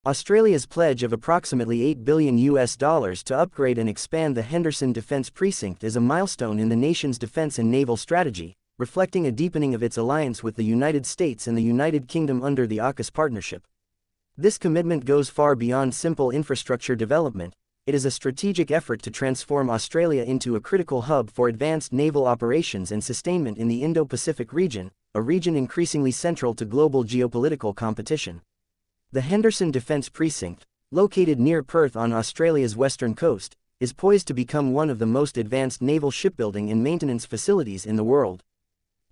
Australia's pledge of approximately $8 billion to upgrade and expand the Henderson Defence Precinct is a milestone in the nation's defence and naval strategy, reflecting a deepening of its alliance with the United States and the United Kingdom under the AUKUS partnership. This commitment goes far beyond simple infrastructure development. It is a strategic effort to transform Australia into a critical hub for advanced naval operations and sustainment in the Indo-Pacific region, a region increasingly central to global geopolitical competition. The Henderson Defence Precinct, located near Perth on Australia's western coast, is poised to become one of the most advanced naval shipbuilding and maintenance facilities in the world.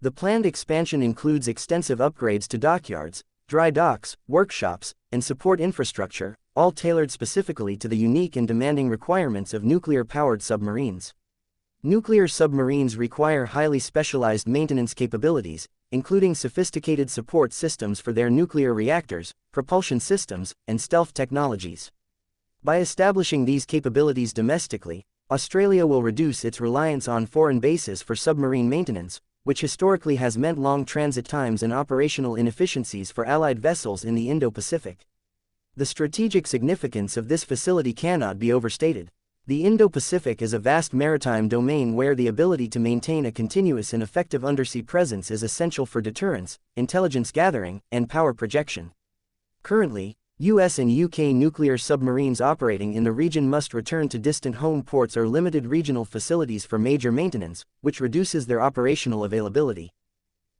The planned expansion includes extensive upgrades to dockyards, dry docks, workshops, and support infrastructure, all tailored specifically to the unique and demanding requirements of nuclear-powered submarines. Nuclear submarines require highly specialized maintenance capabilities, including sophisticated support systems for their nuclear reactors, propulsion systems, and stealth technologies. By establishing these capabilities domestically, Australia will reduce its reliance on foreign bases for submarine maintenance, which historically has meant long transit times and operational inefficiencies for Allied vessels in the Indo-Pacific. The strategic significance of this facility cannot be overstated. The Indo-Pacific is a vast maritime domain where the ability to maintain a continuous and effective undersea presence is essential for deterrence, intelligence gathering, and power projection. Currently, US and UK nuclear submarines operating in the region must return to distant home ports or limited regional facilities for major maintenance, which reduces their operational availability.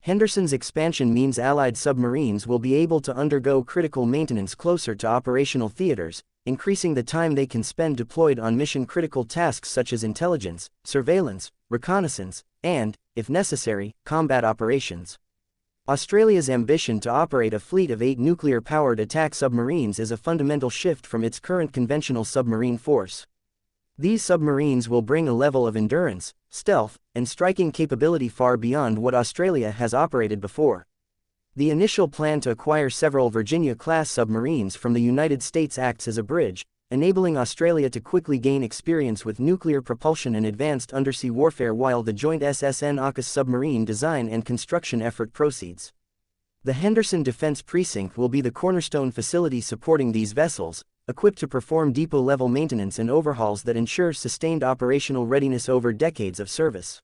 Henderson's expansion means Allied submarines will be able to undergo critical maintenance closer to operational theaters, increasing the time they can spend deployed on mission-critical tasks such as intelligence, surveillance, reconnaissance, and, if necessary, combat operations. Australia's ambition to operate a fleet of 8 nuclear-powered attack submarines is a fundamental shift from its current conventional submarine force. These submarines will bring a level of endurance, stealth, and striking capability far beyond what Australia has operated before. The initial plan to acquire several Virginia-class submarines from the United States acts as a bridge, enabling Australia to quickly gain experience with nuclear propulsion and advanced undersea warfare while the joint SSN-AUKUS submarine design and construction effort proceeds. The Henderson Defence Precinct will be the cornerstone facility supporting these vessels, equipped to perform depot-level maintenance and overhauls that ensure sustained operational readiness over decades of service.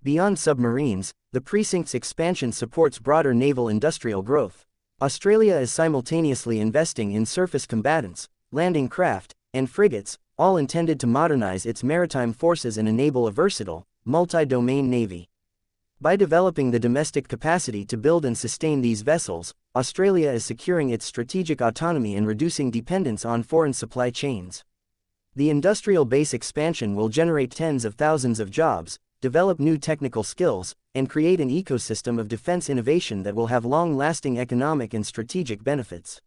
Beyond submarines, the precinct's expansion supports broader naval industrial growth. Australia is simultaneously investing in surface combatants, landing craft, and frigates, all intended to modernize its maritime forces and enable a versatile, multi-domain navy. By developing the domestic capacity to build and sustain these vessels, Australia is securing its strategic autonomy and reducing dependence on foreign supply chains. The industrial base expansion will generate tens of thousands of jobs, develop new technical skills, and create an ecosystem of defense innovation that will have long-lasting economic and strategic benefits.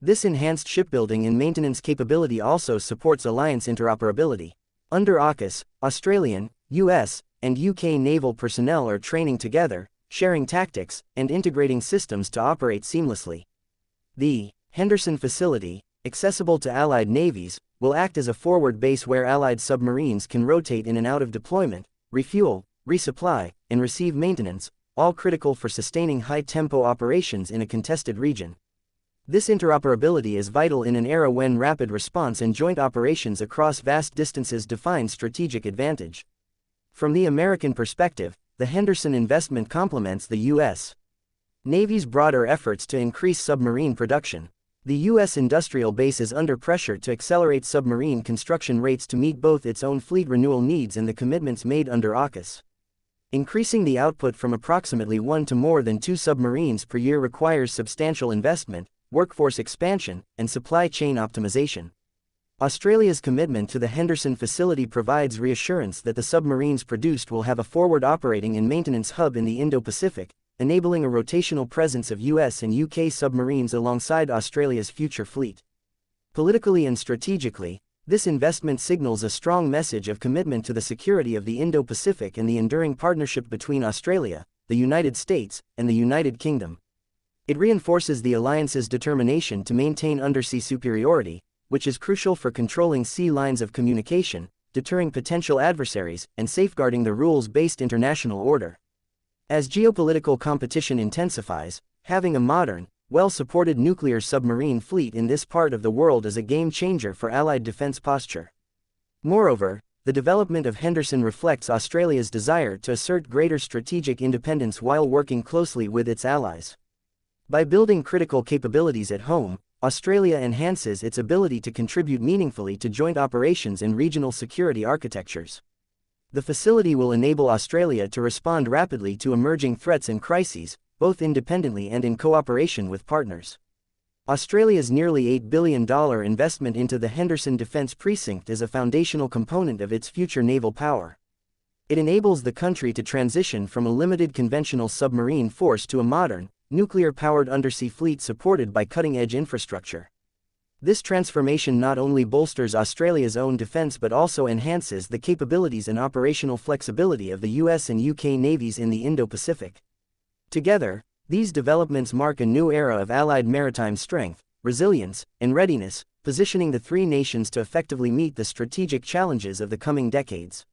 This enhanced shipbuilding and maintenance capability also supports alliance interoperability. Under AUKUS, Australian, US, and UK naval personnel are training together, sharing tactics, and integrating systems to operate seamlessly. The Henderson facility, accessible to Allied navies, will act as a forward base where Allied submarines can rotate in and out of deployment, refuel, resupply, and receive maintenance, all critical for sustaining high-tempo operations in a contested region. This interoperability is vital in an era when rapid response and joint operations across vast distances define strategic advantage. From the American perspective, the Henderson investment complements the U.S. Navy's broader efforts to increase submarine production. The U.S. industrial base is under pressure to accelerate submarine construction rates to meet both its own fleet renewal needs and the commitments made under AUKUS. Increasing the output from approximately 1 to more than 2 submarines per year requires substantial investment, workforce expansion, and supply chain optimization. Australia's commitment to the Henderson facility provides reassurance that the submarines produced will have a forward operating and maintenance hub in the Indo-Pacific, enabling a rotational presence of US and UK submarines alongside Australia's future fleet. Politically and strategically, this investment signals a strong message of commitment to the security of the Indo-Pacific and the enduring partnership between Australia, the United States, and the United Kingdom. It reinforces the alliance's determination to maintain undersea superiority, which is crucial for controlling sea lines of communication, deterring potential adversaries, and safeguarding the rules-based international order. As geopolitical competition intensifies, having a modern, well-supported nuclear submarine fleet in this part of the world is a game-changer for Allied defense posture. Moreover, the development of Henderson reflects Australia's desire to assert greater strategic independence while working closely with its allies. By building critical capabilities at home, Australia enhances its ability to contribute meaningfully to joint operations and regional security architectures. The facility will enable Australia to respond rapidly to emerging threats and crises, both independently and in cooperation with partners. Australia's nearly $8 billion investment into the Henderson Defence Precinct is a foundational component of its future naval power. It enables the country to transition from a limited conventional submarine force to a modern, nuclear-powered undersea fleet supported by cutting-edge infrastructure. This transformation not only bolsters Australia's own defence but also enhances the capabilities and operational flexibility of the US and UK navies in the Indo-Pacific. Together, these developments mark a new era of Allied maritime strength, resilience, and readiness, positioning the three nations to effectively meet the strategic challenges of the coming decades.